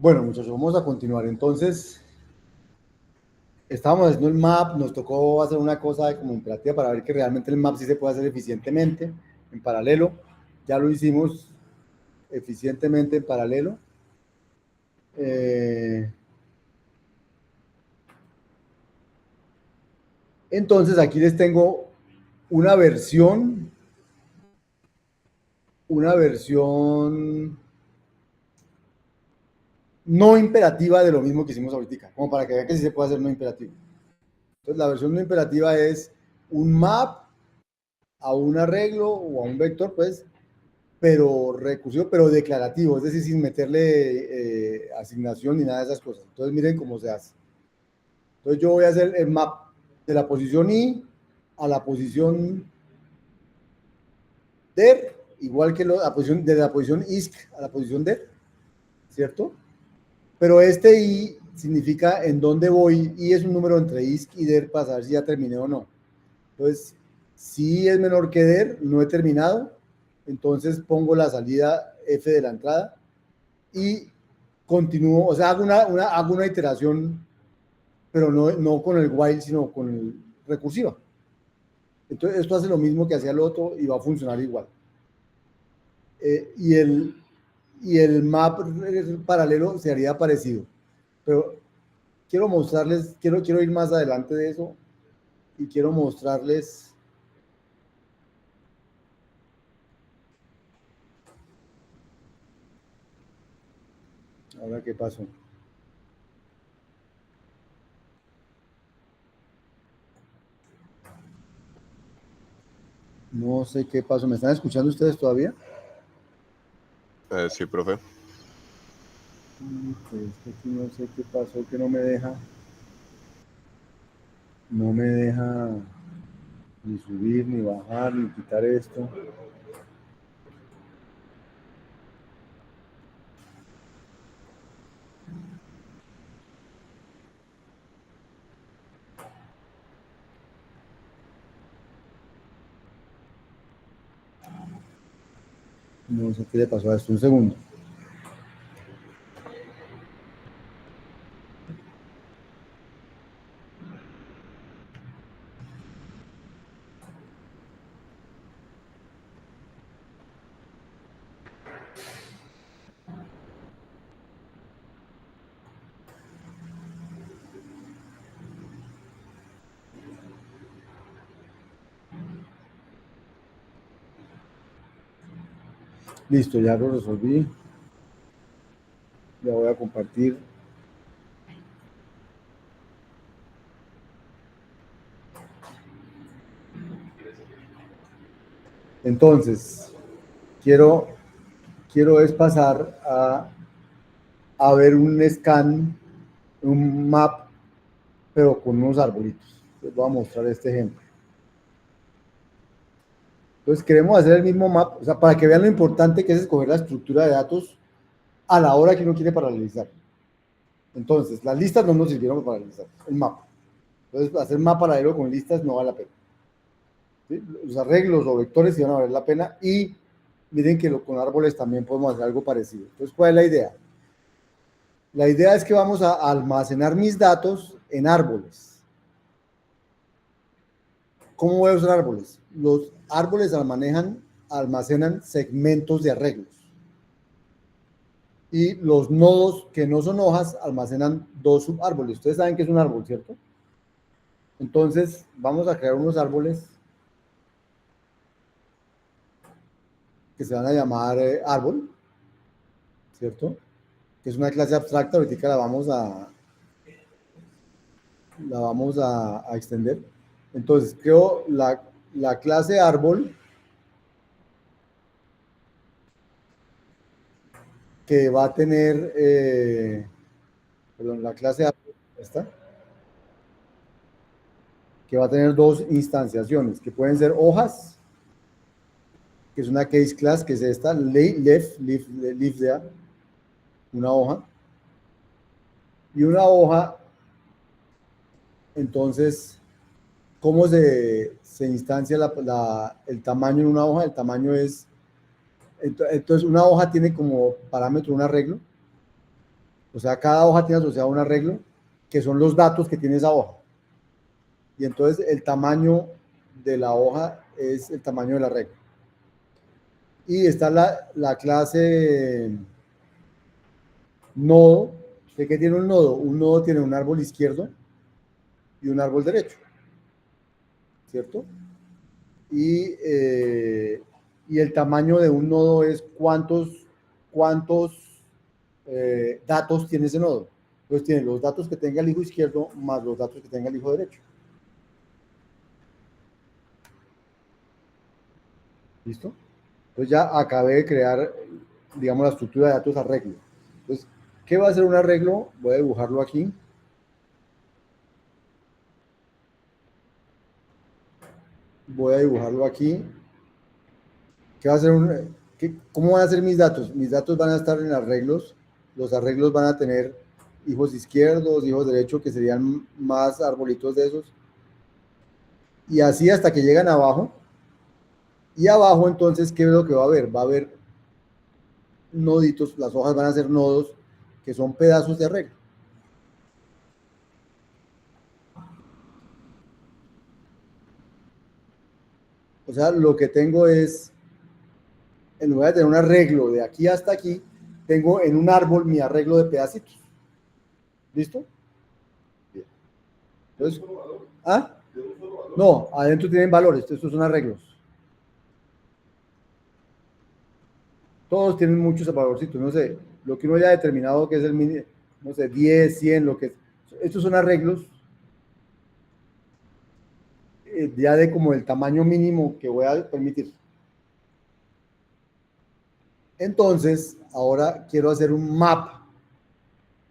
Bueno, muchachos, vamos a continuar. Entonces, estábamos haciendo el map, nos tocó hacer una cosa como imperativa para ver que realmente el map sí se puede hacer eficientemente en paralelo. Ya lo hicimos eficientemente en paralelo. Entonces, aquí les tengo una versión no imperativa de lo mismo que hicimos ahorita, como para que vean que sí se puede hacer no imperativo. Entonces, la versión no imperativa es un map a un arreglo o a un vector, pues, pero recursivo, pero declarativo, es decir, sin meterle asignación ni nada de esas cosas. Entonces, miren cómo se hace. Entonces, yo voy a hacer el map de la posición I a la posición DER, igual que la posición, de la posición ISC a la posición DER, ¿cierto? Pero este I significa en dónde voy, y es un número entre ISC y DER para saber si ya terminé o no. Entonces, si I es menor que DER, no he terminado, entonces pongo la salida F de la entrada y continúo, o sea, hago una iteración, pero no con el while, sino con el recursiva. Entonces, esto hace lo mismo que hacía el otro y va a funcionar igual. Y el map paralelo se haría parecido. Pero quiero mostrarles, quiero ir más adelante de eso y quiero mostrarles. Ahora, ¿qué pasó? No sé qué pasó. ¿Me están escuchando ustedes todavía? Sí, profe. Pues es que no sé qué pasó, que no me deja. No me deja ni subir, ni bajar, ni quitar esto. No sé qué le pasó a esto. Un segundo. Listo, ya lo resolví. Ya voy a compartir. Entonces, quiero es pasar a ver un scan, un map, pero con unos arbolitos. Les voy a mostrar este ejemplo. Entonces, queremos hacer el mismo map, o sea, para que vean lo importante que es escoger la estructura de datos a la hora que uno quiere paralelizar. Entonces, las listas no nos sirvieron para paralelizar, el mapa. Entonces, hacer mapa paralelo con listas no vale la pena. ¿Sí? Los arreglos o vectores sí van a valer la pena y miren que con árboles también podemos hacer algo parecido. Entonces, ¿cuál es la idea? La idea es que vamos a almacenar mis datos en árboles. ¿Cómo voy a usar árboles? Los árboles almacenan segmentos de arreglos. Y los nodos que no son hojas almacenan dos subárboles. Ustedes saben que es un árbol, ¿cierto? Entonces, vamos a crear unos árboles que se van a llamar árbol, ¿cierto? Que es una clase abstracta, ahorita la vamos a extender. Entonces, creo la clase árbol que va a tener, perdón, la clase árbol, ¿esta? Que va a tener dos instanciaciones, que pueden ser hojas, que es una case class, que es esta, leaf de una hoja, y una hoja, entonces, ¿cómo se instancia el tamaño en una hoja? El tamaño es, entonces una hoja tiene como parámetro un arreglo, O sea, cada hoja tiene asociado un arreglo, que son los datos que tiene esa hoja. Y entonces el tamaño de la hoja es el tamaño del arreglo. Y está la clase nodo. ¿De qué tiene un nodo? Un nodo tiene un árbol izquierdo y un árbol derecho, ¿cierto? Y el tamaño de un nodo es cuántos datos tiene ese nodo. Entonces tiene los datos que tenga el hijo izquierdo más los datos que tenga el hijo derecho. ¿Listo? Entonces ya acabé de crear, digamos, la estructura de datos arreglo. Entonces, ¿qué va a ser un arreglo? Voy a dibujarlo aquí. Voy a dibujarlo aquí. ¿Qué va a ser ¿Cómo van a ser mis datos? Mis datos van a estar en arreglos. Los arreglos van a tener hijos izquierdos, hijos derechos, que serían más arbolitos de esos. Y así hasta que llegan abajo. Y abajo, entonces, ¿qué es lo que va a haber? Va a haber noditos, las hojas van a ser nodos, que son pedazos de arreglo. O sea, lo que tengo es, en lugar de tener un arreglo de aquí hasta aquí, tengo en un árbol mi arreglo de pedacitos. ¿Listo? Bien. Entonces, ¿ah? No, adentro tienen valores, estos son arreglos. Todos tienen muchos valorcitos, no sé, lo que uno haya determinado que es el mínimo, no sé, 10, 100, lo que es. Estos son arreglos ya de como el tamaño mínimo que voy a permitir. Entonces, ahora quiero hacer un map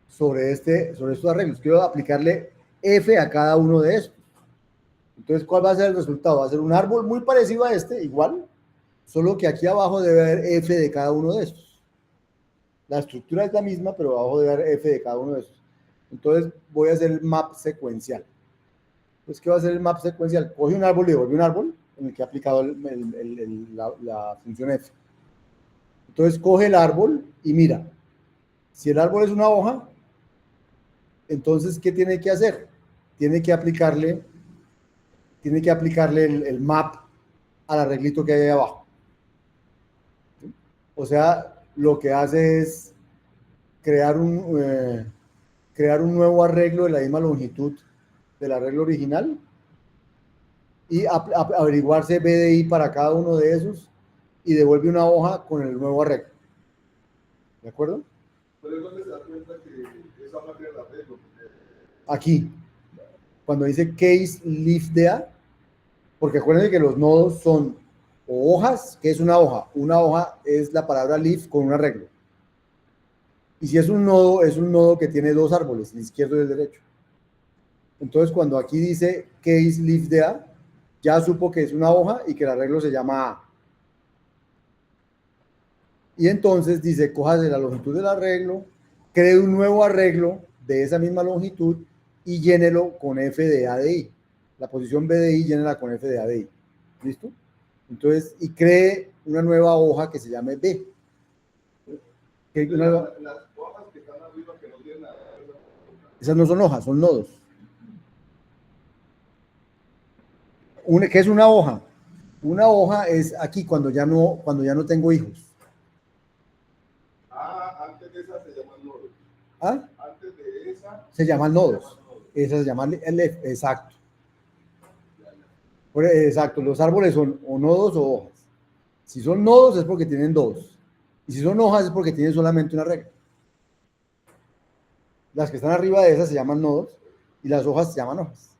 sobre estos arreglos. Quiero aplicarle F a cada uno de estos. Entonces, ¿cuál va a ser el resultado? Va a ser un árbol muy parecido a este, igual, solo que aquí abajo debe haber F de cada uno de estos. La estructura es la misma, pero abajo debe haber F de cada uno de estos. Entonces, voy a hacer el map secuencial. Entonces, ¿qué va a hacer el map secuencial? Coge un árbol y devuelve un árbol en el que he aplicado la función F. Entonces, coge el árbol y mira, si el árbol es una hoja, entonces, ¿qué tiene que hacer? Tiene que aplicarle el map al arreglito que hay ahí abajo. O sea, lo que hace es crear crear un nuevo arreglo de la misma longitud del arreglo original y averiguarse BDI para cada uno de esos y devuelve una hoja con el nuevo arreglo. ¿De acuerdo? Pero es donde se da cuenta que esa hoja tiene el arreglo. Aquí, cuando dice case leaf there, porque acuérdense que los nodos son o hojas, que es una hoja. Una hoja es la palabra leaf con un arreglo. Y si es un nodo que tiene dos árboles, el izquierdo y el derecho. Entonces, cuando aquí dice case leaf there, ya supo que es una hoja y que el arreglo se llama A. Y entonces dice, cójase la longitud del arreglo, cree un nuevo arreglo de esa misma longitud y llénelo con F de A de I. La posición B de I, llénela con F de A de I. ¿Listo? Entonces, y cree una nueva hoja que se llame B. Las hojas que están arriba que no tienen nada. Esas no son hojas, son nodos. ¿Qué es una hoja? Una hoja es aquí cuando ya no tengo hijos. Antes de esa se llaman nodos. ¿Ah? Antes de esa se llaman nodos. Esa se llama exacto. Exacto, los árboles son o nodos o hojas. Si son nodos es porque tienen dos. Y si son hojas es porque tienen solamente una regla. Las que están arriba de esas se llaman nodos y las hojas se llaman hojas.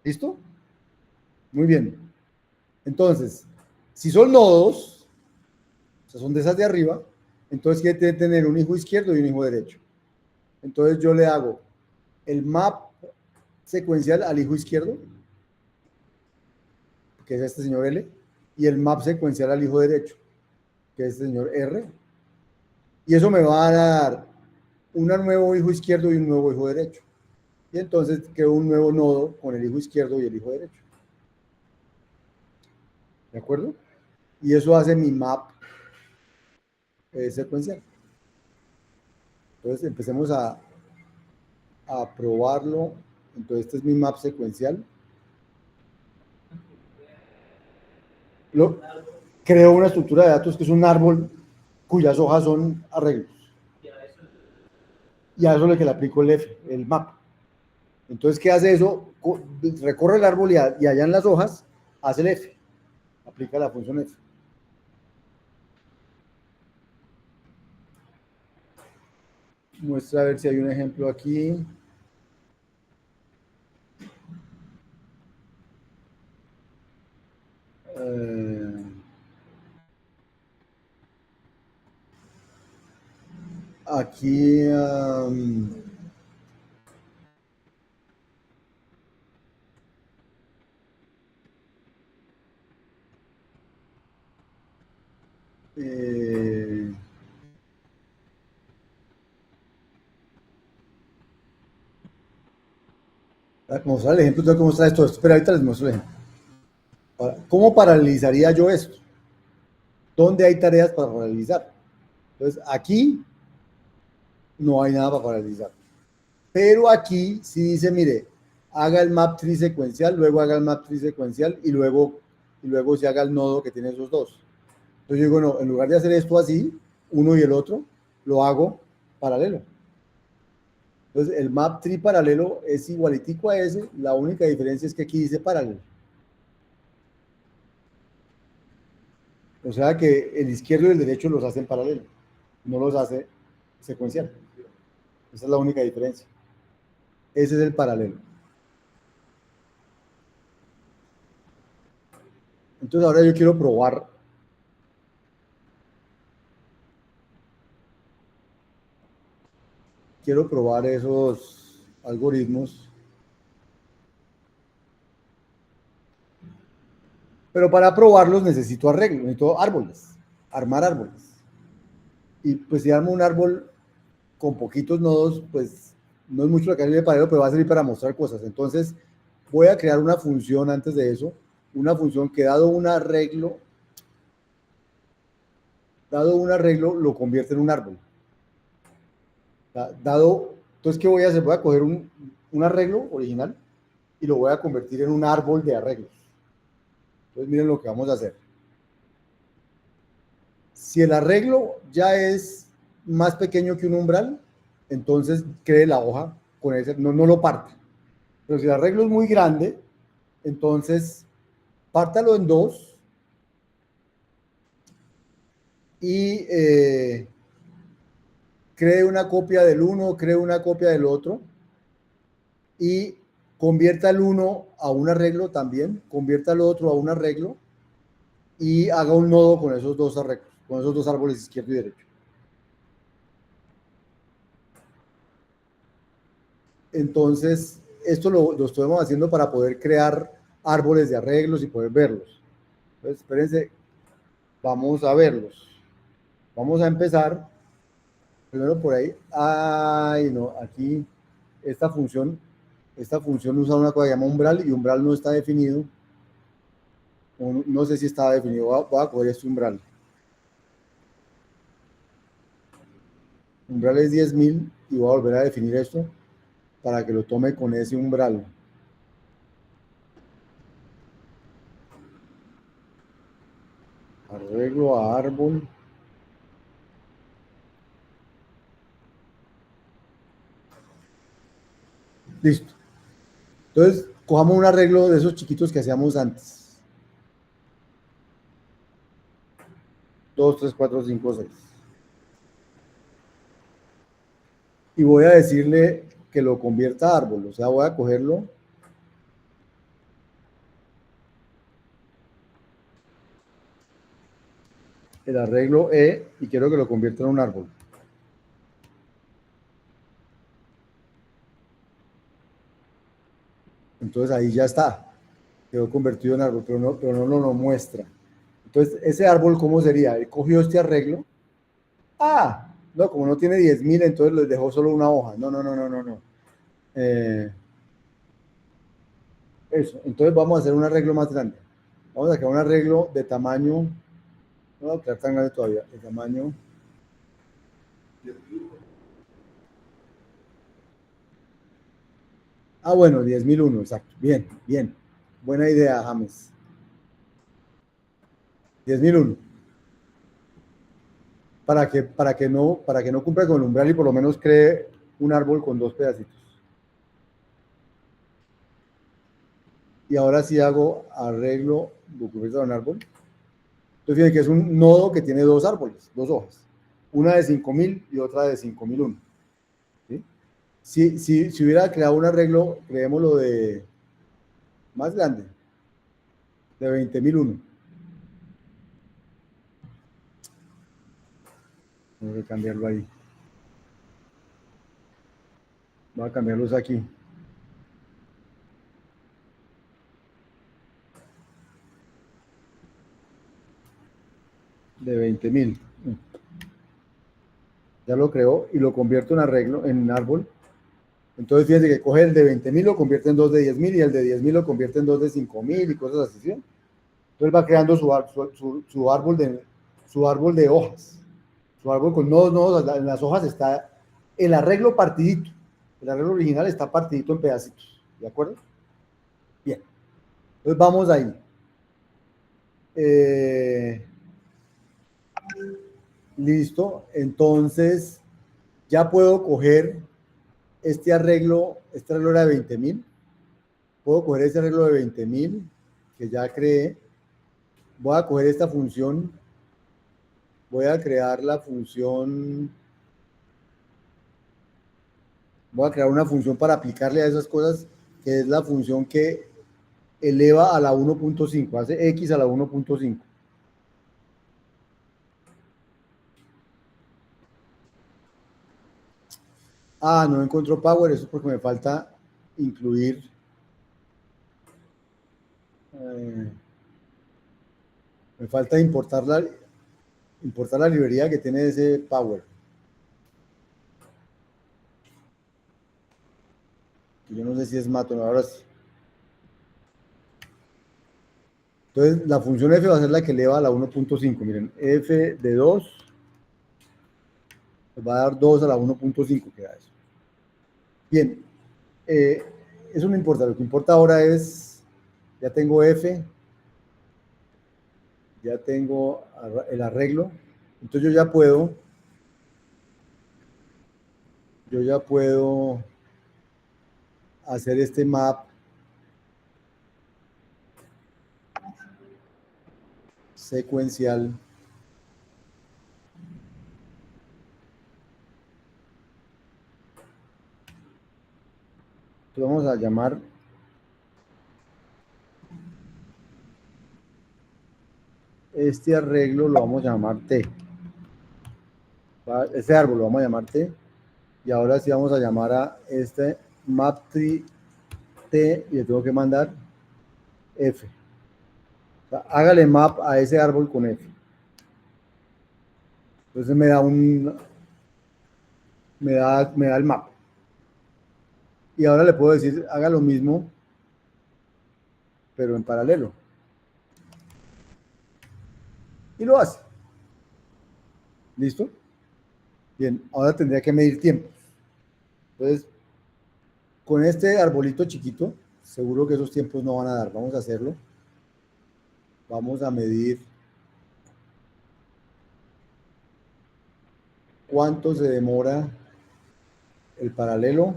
¿Listo? Muy bien. Entonces, si son nodos, o sea, son de esas de arriba, entonces quiere tener un hijo izquierdo y un hijo derecho. Entonces yo le hago el map secuencial al hijo izquierdo, que es este señor L, y el map secuencial al hijo derecho, que es este señor R. Y eso me va a dar un nuevo hijo izquierdo y un nuevo hijo derecho. Y entonces quedó un nuevo nodo con el hijo izquierdo y el hijo derecho. ¿De acuerdo? Y eso hace mi map secuencial. Entonces empecemos a probarlo. Entonces este es mi map secuencial. Creo una estructura de datos que es un árbol cuyas hojas son arreglos. Y a eso es lo que le aplico el F, el map. Entonces, ¿qué hace eso? Recorre el árbol y allá en las hojas hace el F. Aplica la función F. Muestra a ver si hay un ejemplo aquí. Aquí para mostrar el ejemplo, tengo que mostrar esto. Pero ahorita les muestro el ejemplo. Ahora, ¿cómo paralelizaría yo esto? ¿Dónde hay tareas para paralelizar? Entonces, aquí no hay nada para paralelizar. Pero aquí sí dice, mire, haga el map tree secuencial, luego haga el map tree secuencial y luego se haga el nodo que tiene esos dos. Entonces yo digo, no, en lugar de hacer esto así, uno y el otro, lo hago paralelo. Entonces el map tree paralelo es igualitico a ese, la única diferencia es que aquí dice paralelo. O sea que el izquierdo y el derecho los hacen paralelo, no los hace secuencial. Esa es la única diferencia. Ese es el paralelo. Entonces ahora yo quiero probar esos algoritmos. Pero para probarlos necesito arreglos, necesito árboles, armar árboles. Y pues si armo un árbol con poquitos nodos, pues no es mucho lo que hace el paralelo, pero va a servir para mostrar cosas. Entonces voy a crear una función antes de eso, una función que dado un arreglo, lo convierte en un árbol. Entonces, ¿qué voy a hacer? Voy a coger un arreglo original y lo voy a convertir en un árbol de arreglos. Entonces, miren lo que vamos a hacer. Si el arreglo ya es más pequeño que un umbral, entonces cree la hoja con ese, no lo parta. Pero si el arreglo es muy grande, entonces pártalo en dos y cree una copia del uno, cree una copia del otro y convierta el uno a un arreglo también, convierta el otro a un arreglo y haga un nodo con esos dos arreglos, con esos dos árboles izquierdo y derecho. Entonces, esto lo estamos haciendo para poder crear árboles de arreglos y poder verlos. Entonces, espérense, vamos a verlos. Vamos a empezar primero por ahí. Ay, no, aquí esta función usa una cosa que se llama umbral y umbral no está definido. No sé si está definido. Voy a coger este umbral. Umbral es 10.000 y voy a volver a definir esto para que lo tome con ese umbral. Arreglo a árbol. Listo. Entonces, cojamos un arreglo de esos chiquitos que hacíamos antes. 2, 3, 4, 5, 6. Y voy a decirle que lo convierta a árbol. O sea, voy a cogerlo. El arreglo E y quiero que lo convierta en un árbol. Entonces ahí ya está. Quedó convertido en árbol, pero no lo muestra. Entonces, ese árbol, ¿cómo sería? Él cogió este arreglo. Ah, no, como no tiene 10.000, entonces les dejó solo una hoja. No. Eso, entonces vamos a hacer un arreglo más grande. Vamos a crear un arreglo de tamaño, no voy a crear tan grande todavía, de tamaño Ah, bueno, 10.001, exacto. Bien, bien. Buena idea, James. 10.001. Para que no cumpla con el umbral y por lo menos cree un árbol con dos pedacitos. Y ahora sí hago arreglo de cubierta de un árbol. Entonces fíjense que es un nodo que tiene dos árboles, dos hojas. Una de 5.000 y otra de 5.001. ¿Sí? Si hubiera creado un arreglo, creémoslo de más grande, de 20.001. Tengo que cambiarlo ahí. Voy a cambiarlos aquí. De 20.000. Ya lo creo y lo convierto en arreglo, en árbol. Entonces fíjense que coge el de 20.000, lo convierte en dos de 10.000 y el de 10.000 lo convierte en dos de 5.000 y cosas así, ¿sí? Entonces va creando su árbol de hojas. Su árbol con nodos. En las hojas está el arreglo partidito. El arreglo original está partidito en pedacitos. ¿De acuerdo? Bien. Entonces vamos ahí. Listo. Entonces ya puedo coger este arreglo era de 20.000. Puedo coger este arreglo de 20.000 que ya creé. Voy a coger esta función. Voy a crear la función. Voy a crear una función para aplicarle a esas cosas, que es la función que eleva a la 1.5, hace x a la 1.5. Ah, no encuentro power, eso es porque me falta incluir. Eh, Me falta importar la librería que tiene ese power. Yo no sé si es mato, ahora sí. Entonces, la función f va a ser la que eleva a la 1.5. Miren, f de 2 va a dar 2 a la 1.5, que da eso. Bien, eso no importa. Lo que importa ahora es, ya tengo f, ya tengo el arreglo. Entonces yo ya puedo hacer este map secuencial. Entonces vamos a llamar este arreglo, lo vamos a llamar T. Este árbol lo vamos a llamar T. Y ahora sí vamos a llamar a este map tree T y le tengo que mandar F. O sea, hágale map a ese árbol con F. Entonces me da el map. Y ahora le puedo decir, haga lo mismo, pero en paralelo. Y lo hace. ¿Listo? Bien, ahora tendría que medir tiempos. Entonces, con este arbolito chiquito, seguro que esos tiempos no van a dar. Vamos a hacerlo. Vamos a medir cuánto se demora el paralelo,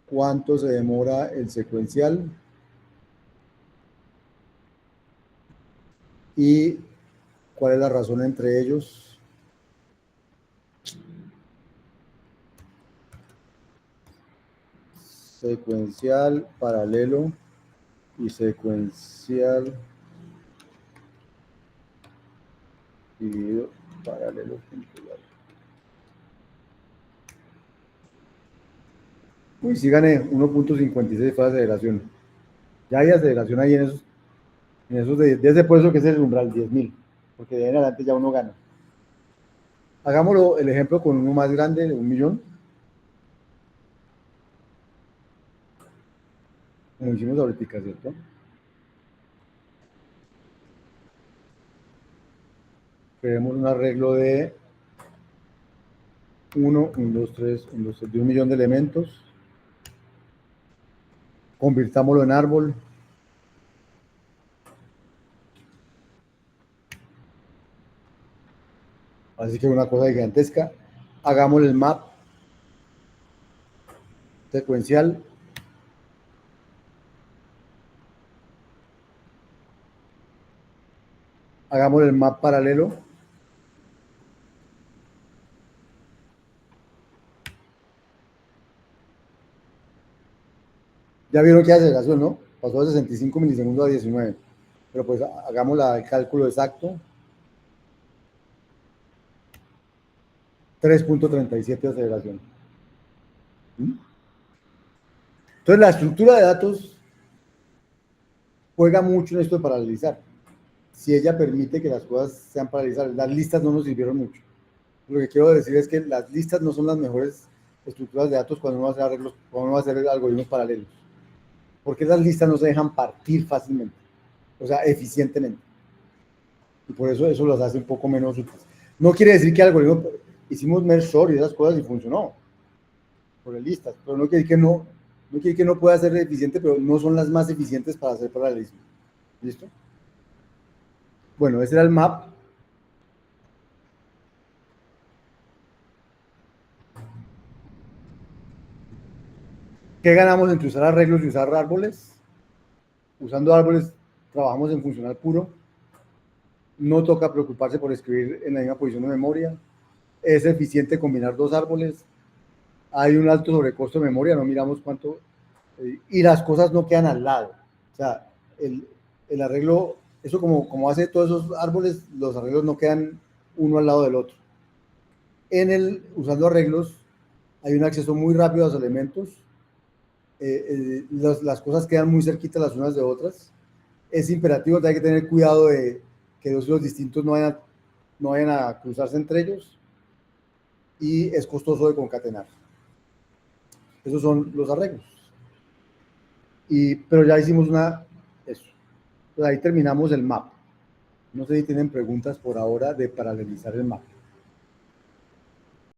cuánto se demora el secuencial y cuál es la razón entre ellos. Secuencial, paralelo y secuencial dividido paralelo puntual. Uy, sí gané 1.56 fue de aceleración. Ya hay aceleración ahí en esos de ese puesto que es el umbral, 10.000, porque de ahí en adelante ya uno gana. Hagámoslo el ejemplo con uno más grande, 1.000.000, como hicimos ahorita, ¿cierto? Creemos un arreglo de 1, 1, 2, 3, 1, 2, 3, de 1.000.000 de elementos. Convirtámoslo en árbol. Así que una cosa gigantesca. Hagámosle el map secuencial. Hagámosle el map paralelo. Ya vieron que aceleración, ¿no? Pasó de 65 milisegundos a 19. Pero pues hagamos el cálculo exacto. 3.37 de aceleración. Entonces la estructura de datos juega mucho en esto de paralelizar. Si ella permite que las cosas sean paralizadas, las listas no nos sirvieron mucho. Lo que quiero decir es que las listas no son las mejores estructuras de datos cuando uno va a hacer arreglos, cuando uno va a hacer algoritmos paralelos. Porque las listas no se dejan partir fácilmente, o sea, eficientemente. Y por eso las hace un poco menos útiles. No quiere decir que el algoritmo, hicimos merge sort y esas cosas y funcionó por listas, pero no quiere decir que no pueda ser eficiente, pero no son las más eficientes para hacer paralelismo. ¿Listo? Bueno, ese era el map. ¿Qué ganamos entre usar arreglos y usar árboles? Usando árboles trabajamos en funcional puro. No toca preocuparse por escribir en la misma posición de memoria. Es eficiente combinar dos árboles. Hay un alto sobrecosto de memoria, no miramos cuánto. Y las cosas no quedan al lado. O sea, el arreglo, eso como hace todos esos árboles, los arreglos no quedan uno al lado del otro. Usando arreglos, hay un acceso muy rápido a los elementos. Las cosas quedan muy cerquitas las unas de otras. Es imperativo, hay que tener cuidado de que dos hilos distintos no vayan a cruzarse entre ellos, y es costoso de concatenar. Esos son los arreglos. Pero ya hicimos eso. Pues ahí terminamos el map. No sé si tienen preguntas por ahora de paralelizar el map.